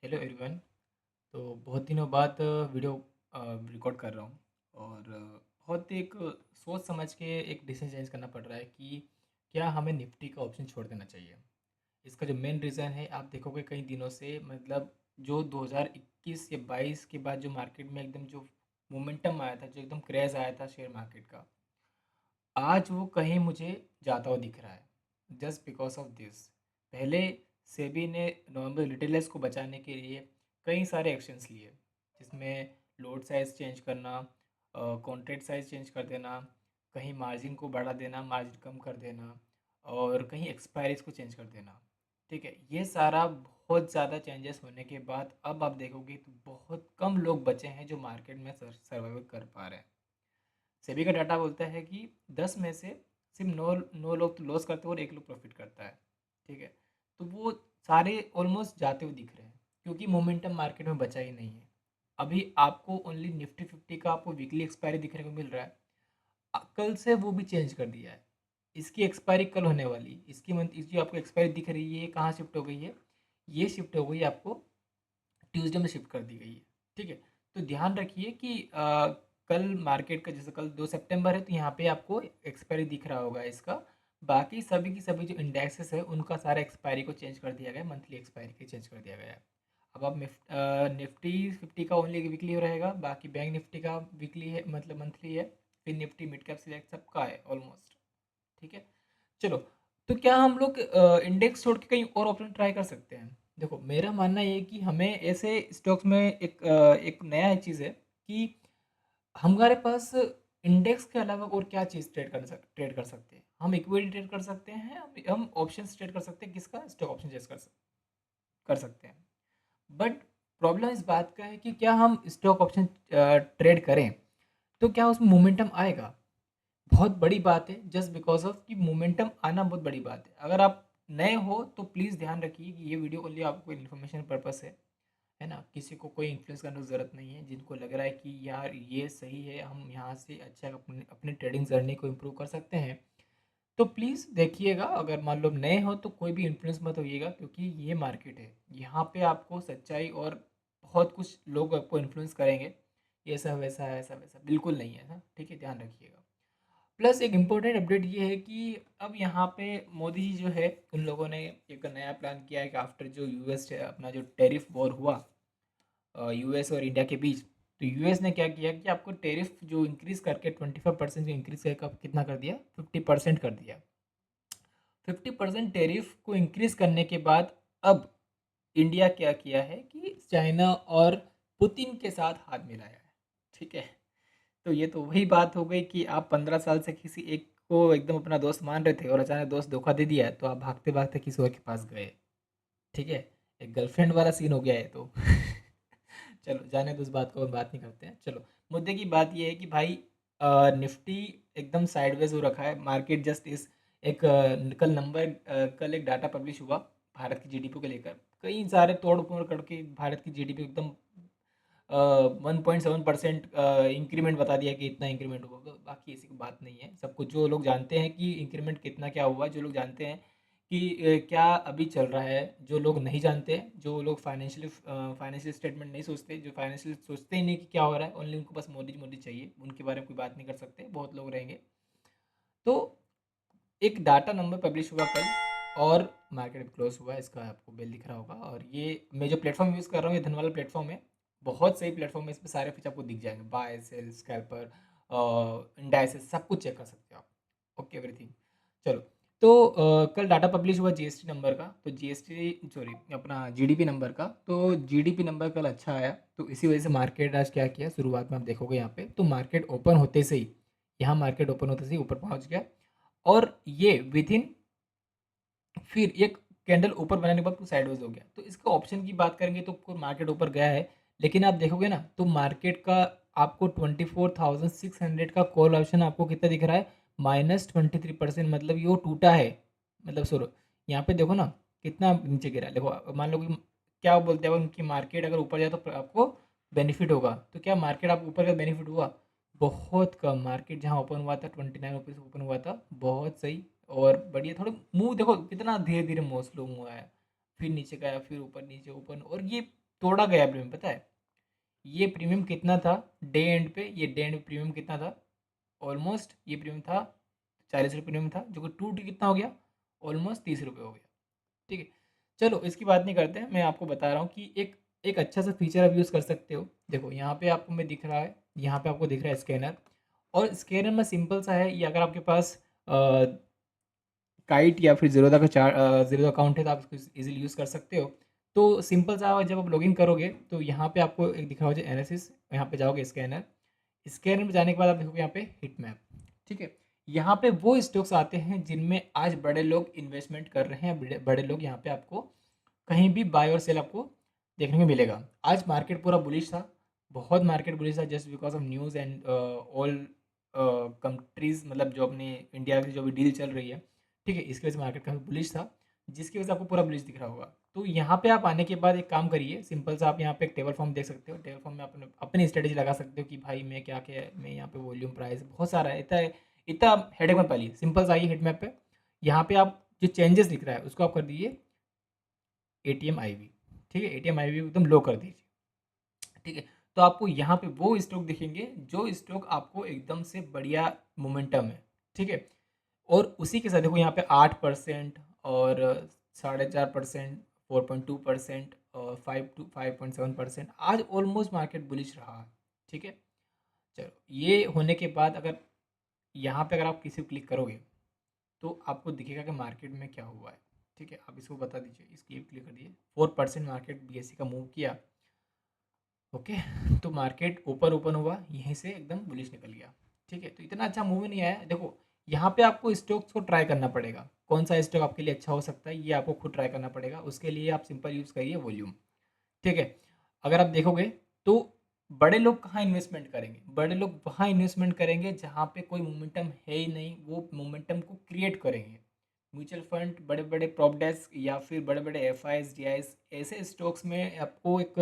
Hello everyone. तो बहुत दिनों बाद वीडियो रिकॉर्ड कर रहा हूँ और बहुत एक सोच समझ के एक डिसीजन चेंज करना पड़ रहा है कि क्या हमें निफ्टी का ऑप्शन छोड़ देना चाहिए। इसका जो मेन रीज़न है, आप देखोगे कई दिनों से मतलब जो 2021 या 22 के बाद जो मार्केट में एकदम जो मोमेंटम आया था, जो एकदम क्रेज़ आया था शेयर मार्केट का, आज वो कहीं मुझे जाता हुआ दिख रहा है जस्ट बिकॉज ऑफ दिस। पहले सेबी ने नॉर्मल रिटेलर्स को बचाने के लिए कई सारे एक्शंस लिए, जिसमें लोड साइज़ चेंज करना, कॉन्ट्रैक्ट साइज़ चेंज कर देना, कहीं मार्जिन को बढ़ा देना, मार्जिन कम कर देना, और कहीं एक्सपायरीज को चेंज कर देना। ठीक है, ये सारा बहुत ज़्यादा चेंजेस होने के बाद अब आप देखोगे तो बहुत कम लोग बचे हैं जो मार्केट में सर्वाइव कर पा रहे हैं। सेबी का डाटा बोलता है कि 10 में से सिर्फ 9 लोग तो लॉस करते हैं और 1 लोग प्रॉफिट करता है। ठीक है, तो वो सारे ऑलमोस्ट जाते हुए दिख रहे हैं क्योंकि मोमेंटम मार्केट में बचा ही नहीं है। अभी आपको ओनली निफ्टी 50 का आपको वीकली एक्सपायरी दिखने को मिल रहा है। कल से वो भी चेंज कर दिया है। इसकी एक्सपायरी कल होने वाली है। इसकी मंथ इसकी आपको एक्सपायरी दिख रही है, ये कहाँ शिफ्ट हो गई है? ये शिफ्ट हो गई है, आपको ट्यूसडे में शिफ्ट कर दी गई है। ठीक है, तो ध्यान रखिए कि कल मार्केट का जैसे कल 2 सितंबर है, तो यहाँ पे आपको एक्सपायरी दिख रहा होगा इसका। बाकी सभी की सभी जो इंडेक्सेस है उनका सारा एक्सपायरी को चेंज कर दिया गया है, मंथली एक्सपायरी के चेंज कर दिया गया है। अब आप निफ्टी 50 का ओनली वीकली रहेगा, बाकी बैंक निफ्टी का वीकली है मतलब मंथली है, फिर निफ्टी मिड कैप सिलेक्ट सबका है ऑलमोस्ट। ठीक है, चलो। तो क्या हम लोग इंडेक्स छोड़ के कहीं और ऑप्शन ट्राई कर सकते हैं? देखो, मेरा मानना ये है कि हमें ऐसे स्टॉक्स में एक नया चीज़ है कि हमारे पास इंडेक्स के अलावा और क्या चीज़ ट्रेड कर सकते हैं। हम इक्विटी ट्रेड कर सकते हैं, हम ऑप्शंस ट्रेड कर सकते हैं। किसका? स्टॉक ऑप्शन ट्रेड कर सकते हैं। बट प्रॉब्लम इस बात का है कि क्या हम स्टॉक ऑप्शन ट्रेड करें तो क्या उसमें मोमेंटम आएगा? बहुत बड़ी बात है, जस्ट बिकॉज ऑफ कि मोमेंटम आना बहुत बड़ी बात है। अगर आप नए हो तो प्लीज़ ध्यान रखिए कि ये वीडियो ओनली आपको इन्फॉर्मेशन पर्पस है ना? किसी को कोई इन्फ्लुएंस करने की ज़रूरत नहीं है। जिनको लग रहा है कि यार ये सही है, हम यहाँ से अच्छा अपने अपनी ट्रेडिंग जर्नी को इम्प्रूव कर सकते हैं, तो प्लीज़ देखिएगा। अगर मान लो नए हो तो कोई भी इन्फ्लुएंस मत होइएगा, क्योंकि ये मार्केट है, यहाँ पे आपको सच्चाई और बहुत कुछ लोग आपको इन्फ्लुएंस करेंगे। ये ऐसा वैसा है, ऐसा वैसा बिल्कुल नहीं है ना। ठीक है, ध्यान रखिएगा। प्लस एक इम्पोर्टेंट अपडेट ये है कि अब यहाँ पे मोदी जी जो है, उन लोगों ने एक नया प्लान किया है कि आफ्टर जो यूएस अपना जो टैरिफ वॉर हुआ यूएस और इंडिया के बीच, तो यूएस ने क्या किया कि आपको टैरिफ जो इंक्रीज़ करके 25% जो इंक्रीज़ करके अब कितना कर दिया, 50% कर दिया। 50% टैरिफ को इंक्रीज़ करने के बाद अब इंडिया क्या किया है कि चाइना और पुतिन के साथ हाथ मिलाया है। ठीक है, तो ये तो वही बात हो गई कि आप 15 साल से किसी एक को एकदम अपना दोस्त मान रहे थे और अचानक दोस्त धोखा दे दिया, तो आप भागते भागते किसी और के पास गए। ठीक है, एक गर्लफ्रेंड वाला सीन हो गया है तो चलो जाने दो, उस बात को हम बात नहीं करते हैं। चलो, मुद्दे की बात ये है कि भाई निफ्टी एकदम साइडवेज हो रखा है। मार्केट जस्ट इस एक कल एक डाटा पब्लिश हुआ भारत की जीडीपी को लेकर। कई सारे तोड़ फोड़ करके भारत की जीडीपी एकदम 1.7% इंक्रीमेंट बता दिया कि इतना इंक्रीमेंट हुआ। बाकी ऐसी कोई बात नहीं है। सब कुछ जो लोग जानते हैं कि इंक्रीमेंट कितना क्या हुआ, जो लोग जानते हैं कि क्या अभी चल रहा है, जो लोग नहीं जानते, जो लोग फाइनेंशियल स्टेटमेंट नहीं सोचते, जो फाइनेंशियल सोचते ही नहीं कि क्या हो रहा है, ओनली उनको बस मोदी मोदी चाहिए, उनके बारे में कोई बात नहीं कर सकते, बहुत लोग रहेंगे। तो एक डाटा नंबर पब्लिश हुआ कल और मार्केट क्लोज हुआ, इसका आपको बिल दिख रहा होगा। और ये मैं जो प्लेटफॉर्म यूज़ कर रहा हूँ, ये धन वाला प्लेटफॉर्म है। बहुत सही प्लेटफॉर्म है, इस पर सारे फीचर आपको दिख जाएंगे, बाय सेल स्कैल्पर इंडाइसेस, सब कुछ चेक कर सकते हो आप। Okay, everything. चलो, तो कल डाटा पब्लिश हुआ जीएसटी नंबर का, तो जीएसटी सॉरी अपना जीडीपी नंबर का, तो जीडीपी नंबर कल अच्छा आया, तो इसी वजह से मार्केट आज क्या किया, शुरुआत में आप देखोगे यहाँ पे तो मार्केट ओपन होते से ही, यहाँ मार्केट ओपन होते से ही ऊपर पहुँच गया। और ये विद इन फिर एक कैंडल ऊपर बनाने के बाद तो साइडवेज हो गया। तो इसका ऑप्शन की बात करेंगे तो मार्केट ऊपर गया है, लेकिन आप देखोगे ना तो मार्केट का आपको 24,600 का कॉल ऑप्शन आपको कितना दिख रहा है, -23%। मतलब ये वो टूटा है, मतलब सॉरी, यहाँ पे देखो ना कितना नीचे गिरा है। देखो, मान लो कि क्या बोलते हैं उनकी, मार्केट अगर ऊपर जाए तो आपको बेनिफिट होगा, तो क्या मार्केट आप ऊपर का बेनिफिट हुआ? बहुत कम। मार्केट जहाँ ओपन हुआ था 29 रुपीज़ ओपन हुआ था, बहुत सही और बढ़िया। थोड़ा मूव देखो कितना धीरे धीरे मूव स्लो मूव आया, फिर नीचे गया, फिर ऊपर, नीचे ऊपर, और ये तोड़ा गया प्रीमियम, पता है ये प्रीमियम कितना था डे एंड पे, ये डे एंड प्रीमियम कितना था, ऑलमोस्ट ये प्रीमियम था 40 रुपये प्रीमियम था, जो कि टूट के कितना हो गया, ऑलमोस्ट 30 रुपये हो गया। ठीक है, चलो इसकी बात नहीं करते हैं, मैं आपको बता रहा हूँ कि एक एक अच्छा सा फीचर आप यूज़ कर सकते हो। देखो यहाँ पे आपको मैं दिख रहा है, यहाँ पे आपको दिख रहा है स्कैनर, और स्कैनर में सिंपल सा है, ये अगर आपके पास काइट या फिर ज़ीरोधा का ज़ीरोधा अकाउंट है तो आप इसको ईज़िली यूज़ कर सकते हो। तो सिंपल सा जब आप लॉगिन करोगे तो यहाँ पे आपको एक दिख रहा होगा एनालिसिस, यहाँ पे जाओगे स्कैनर, स्कैनर में जाने के बाद आप देखोगे यहाँ पे हिट मैप। ठीक है, यहाँ पे वो स्टॉक्स आते हैं जिनमें आज बड़े लोग इन्वेस्टमेंट कर रहे हैं, बड़े बड़े लोग यहाँ पे आपको कहीं भी बाय और सेल आपको देखने को मिलेगा। आज मार्केट पूरा बुलिश था, बहुत मार्केट बुलिश था, just because of news and all countries, मतलब जो अपने इंडिया की जो भी डील चल रही है, ठीक है, इसकी वजह से मार्केट काफ़ी बुलिश था, जिसकी वजह से आपको पूरा बुलिश दिख रहा होगा। तो यहाँ पे आप आने के बाद एक काम करिए, सिंपल सा आप यहाँ पे एक टेबल फॉर्म देख सकते हो, टेबल फॉर्म में अपने अपनी स्ट्रेटेजी लगा सकते हो कि भाई मैं क्या क्या मैं यहाँ पे वॉल्यूम प्राइस बहुत सारा है, इतना इतना हेडेक मत पालिए, सिंपल सा आइए हिट मैप पे, यहाँ पे आप जो चेंजेस दिख रहा है उसको आप कर दीजिए एटीएम आईवी। ठीक है, एटीएम आईवी एकदम लो कर दीजिए। ठीक है, तो आपको यहाँ पे वो स्टॉक दिखेंगे जो स्टॉक आपको एकदम से बढ़िया मोमेंटम है। ठीक है, और उसी के साथ देखो यहाँ पे 8% और 4.5%, 4.2% और 5 to 5.7% आज ऑलमोस्ट मार्केट बुलिश रहा है। ठीक है, चलो ये होने के बाद अगर यहाँ पे अगर आप किसी को क्लिक करोगे तो आपको दिखेगा कि मार्केट में क्या हुआ है। ठीक है, आप इसको बता दीजिए, इसकी क्लिक कर दिए, 4% मार्केट बीएससी का मूव किया। ओके, तो मार्केट ऊपर ओपन हुआ, यहीं से एकदम बुलिश निकल गया। ठीक है, तो इतना अच्छा मूव नहीं आया। देखो यहाँ पे आपको स्टॉक्स को ट्राई करना पड़ेगा, कौन सा स्टॉक आपके लिए अच्छा हो सकता है ये आपको खुद ट्राई करना पड़ेगा। उसके लिए आप सिंपल यूज़ करिए वॉल्यूम। ठीक है, अगर आप देखोगे तो बड़े लोग कहाँ इन्वेस्टमेंट करेंगे, बड़े लोग वहाँ इन्वेस्टमेंट करेंगे जहाँ पे कोई मोमेंटम है ही नहीं, वो मोमेंटम को क्रिएट करेंगे। म्यूचुअल फंड, बड़े बड़े प्रॉप डेस्क या फिर बड़े बड़े F I S D I S, ऐसे स्टॉक्स में आपको एक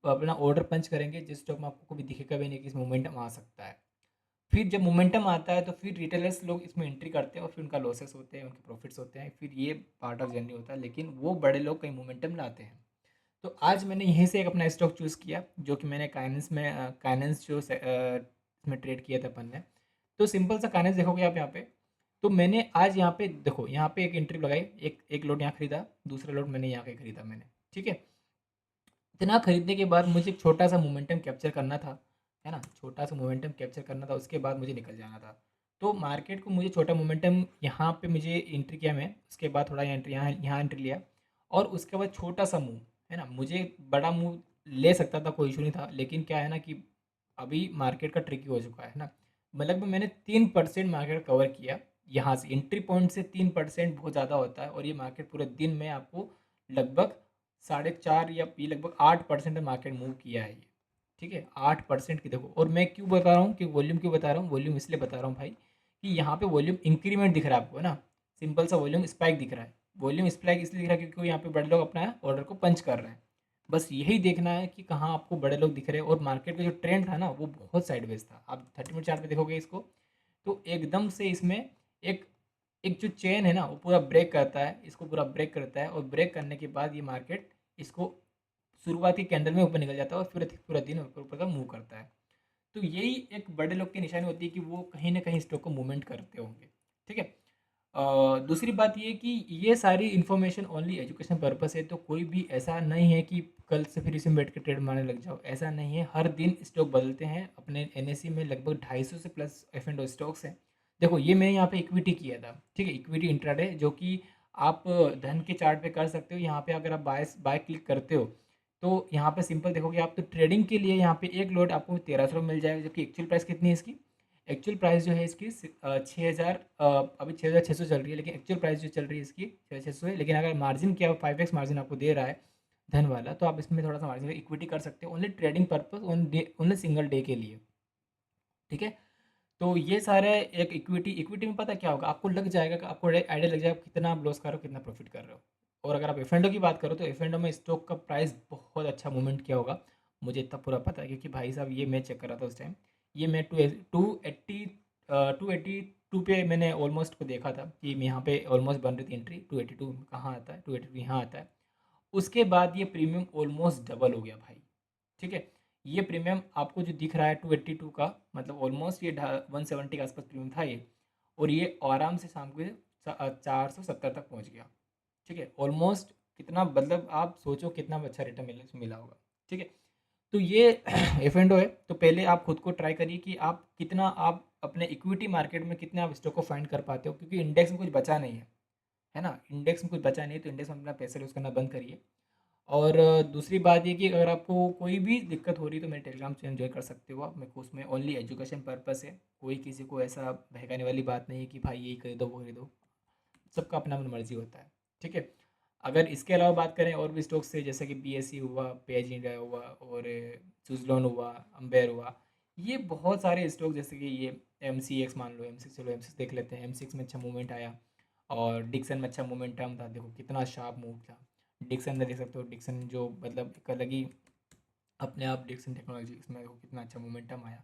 अपना ऑर्डर पंच करेंगे जिस स्टॉक में आपको कभी दिखेगा भी नहीं कि इस मोमेंटम आ सकता है। फिर जब मोमेंटम आता है तो फिर रिटेलर्स लोग इसमें एंट्री करते हैं और फिर उनका लॉसेस होते हैं, उनके प्रॉफिट्स होते हैं, फिर ये पार्ट ऑफ जर्नी होता है, लेकिन वो बड़े लोग कहीं मोमेंटम लाते हैं। तो आज मैंने यहीं से एक अपना स्टॉक चूज़ किया जो कि मैंने काइनेंस में काइनेंस जो इसमें ट्रेड किया था अपन ने। तो सिंपल सा काइनेंस देखोगे आप यहाँ पे, तो मैंने आज यहाँ पे देखो यहाँ पे एक एंट्री लगाई, एक एक लोट यहाँ खरीदा, दूसरा लोट मैंने यहाँ पे खरीदा मैंने। ठीक है, इतना खरीदने के बाद मुझे एक छोटा सा मोमेंटम कैप्चर करना था, है ना, छोटा सा मोमेंटम कैप्चर करना था, उसके बाद मुझे निकल जाना था। तो मार्केट को मुझे छोटा मोमेंटम यहाँ पे मुझे एंट्री किया मैं, उसके बाद थोड़ा एंट्री यहाँ यहाँ एंट्री लिया, और उसके बाद छोटा सा मूव, है ना, मुझे बड़ा मूव ले सकता था, कोई इशू नहीं था, लेकिन क्या है ना कि अभी मार्केट का ट्रिकी हो चुका है ना, मतलब मैंने 3% मार्केट कवर किया, यहाँ से एंट्री पॉइंट से 3% बहुत ज़्यादा होता है, और ये मार्केट पूरे दिन में आपको लगभग 4.5 या ये लगभग 8% मार्केट मूव किया है ये। ठीक है, 8% की देखो, और मैं क्यों बता रहा हूँ कि वॉल्यूम क्यों बता रहा हूँ, वॉल्यूम इसलिए बता रहा हूँ भाई कि यहाँ पे वॉल्यूम इंक्रीमेंट दिख रहा है आपको, है ना, सिंपल सा वॉल्यूम स्पाइक दिख रहा है। वॉल्यूम स्पाइक इसलिए दिख रहा है क्योंकि यहाँ पे बड़े लोग अपना ऑर्डर को पंच कर रहे हैं। बस यही देखना है कि कहाँ आपको बड़े लोग दिख रहे हैं, और मार्केट का जो ट्रेंड था ना वो बहुत साइडवेज था। आप 30 मिनट चार्ट पे देखोगे इसको, तो एकदम से इसमें एक एक जो चेन है ना वो पूरा ब्रेक करता है, इसको पूरा ब्रेक करता है, और ब्रेक करने के बाद ये मार्केट इसको शुरुआती कैंडल में ऊपर निकल जाता है और फिर पूरा दिन ऊपर ऊपर का मूव करता है। तो यही एक बड़े लोग की निशानी होती है कि वो कहीं ना कहीं स्टॉक को मूवमेंट करते होंगे। ठीक है, दूसरी बात ये कि ये सारी इन्फॉर्मेशन ओनली एजुकेशन पर्पस है, तो कोई भी ऐसा नहीं है कि कल से फिर इसमें बैठ के ट्रेड मारने लग जाओ, ऐसा नहीं है। हर दिन स्टॉक बदलते हैं, अपने एनएससी में लगभग 250 से प्लस एफ एंड स्टॉक्स हैं। देखो ये मैं यहाँ पे इक्विटी किया था, ठीक है, इक्विटी इंट्राडे, जो कि आप धन के चार्ट पे कर सकते हो। यहाँ पे अगर आप बाय क्लिक करते हो तो यहाँ पे सिंपल देखोगे आप, तो ट्रेडिंग के लिए यहाँ पे एक लोट आपको 1300 मिल जाएगा, जबकि एक्चुअल प्राइस कितनी है इसकी, एक्चुअल प्राइस जो है इसकी 6000, अभी 6600 चल रही है, लेकिन एक्चुअल प्राइस जो चल रही है इसकी 6600 है। लेकिन अगर मार्जिन क्या 5x मार्जिन आपको दे रहा है धन वाला, तो आप इसमें थोड़ा सा मार्जिन इक्विटी कर सकते हो, only trading purpose, only single day के लिए। ठीक है, तो ये सारे एक इक्विटी, इक्विटी में पता क्या होगा, आपको लग जाएगा कि आपको आइडिया लग जाएगा कितना आप लॉस कर रहे हो कितना प्रॉफिट कर रहे हो। और अगर आप एफ की बात करो तो एफ में स्टॉक का प्राइस बहुत अच्छा मूवमेंट किया होगा, मुझे इतना पूरा पता है, क्योंकि भाई साहब ये मैं चेक कर रहा था उस टाइम, ये मैं 282 पे मैंने ऑलमोस्ट को देखा था कि यहाँ पे ऑलमोस्ट बन रही थी एंट्री। 282 कहाँ आता है, 282 यहाँ आता है। उसके बाद ये प्रीमियम ऑलमोस्ट डबल हो गया भाई, ठीक है। ये प्रीमियम आपको जो दिख रहा है 282 का, मतलब ऑलमोस्ट ये 170 के आसपास प्रीमियम था ये, और ये आराम से शाम को 470 तक पहुंच गया, ठीक है। ऑलमोस्ट कितना, मतलब आप सोचो कितना अच्छा रिटर्न मिला मिला होगा, ठीक है। तो ये एफ एंड ओ है। तो पहले आप खुद को ट्राई करिए कि आप कितना, आप अपने इक्विटी मार्केट में कितने आप स्टॉक को फाइंड कर पाते हो, क्योंकि इंडेक्स में कुछ बचा नहीं है ना, इंडेक्स में कुछ बचा नहीं, तो इंडेक्स में अपना पैसा यूज़ करना बंद करिए। और दूसरी बात ये कि अगर आपको कोई भी दिक्कत हो रही है तो मेरे टेलीग्राम चैनल ज्वाइन कर सकते हो आप। मेरे को उसमें ओनली एजुकेशन पर्पस है, कोई किसी को ऐसा बहकाने वाली बात नहीं है कि भाई यही खरीदो वो खरीदो, सबका अपना अपनी मर्जी होता है, ठीक है। अगर इसके अलावा बात करें और भी स्टॉक्स से, जैसे कि BSE हुआ, पेज इंडिया हुआ, और सुजलॉन हुआ, अम्बेर हुआ, ये बहुत सारे स्टॉक, जैसे कि ये MCX मान लो, M6, चलो M6 देख लेते हैं। M6 में अच्छा मूवमेंट आया, और डिक्सन में अच्छा मोमेंटम था, देखो कितना शार्प मूव था। डिक्सन में देख सकते हो, डिक्सन जो मतलब एक अलग ही अपने आप, डिक्सन टेक्नोलॉजी, इसमें देखो कितना अच्छा मोमेंटम आया।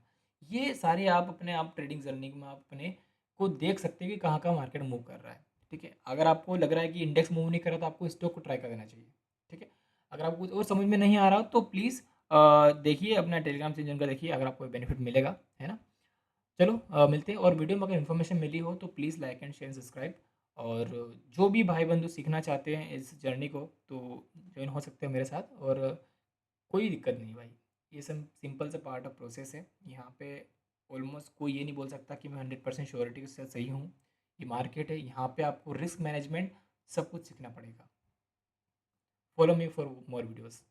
ये सारे आप अपने आप ट्रेडिंग जर्नी में आप अपने को देख सकते हैं कि कहाँ कहाँ मार्केट मूव कर रहा है, ठीक है। अगर आपको लग रहा है कि इंडेक्स मूव नहीं कर रहा तो आपको स्टॉक को ट्राई कर देना चाहिए, ठीक है। अगर आपको कुछ और समझ में नहीं आ रहा तो प्लीज़ देखिए अपना टेलीग्राम चैनल का, देखिए अगर आपको बेनिफिट मिलेगा, है ना। चलो मिलते हैं। और वीडियो में अगर इन्फॉर्मेशन मिली हो तो please like and share subscribe. और जो भी भाई बंधु सीखना चाहते हैं इस जर्नी को, तो ज्वाइन हो सकते हैं मेरे साथ। और कोई दिक्कत नहीं भाई, ये सब सिंपल सा पार्ट ऑफ प्रोसेस है। यहाँ पे ऑलमोस्ट कोई ये नहीं बोल सकता कि मैं 100% श्योरिटी के साथ सही हूँ। ये मार्केट है, यहाँ पे आपको रिस्क मैनेजमेंट सब कुछ सीखना पड़ेगा। Follow me for more videos.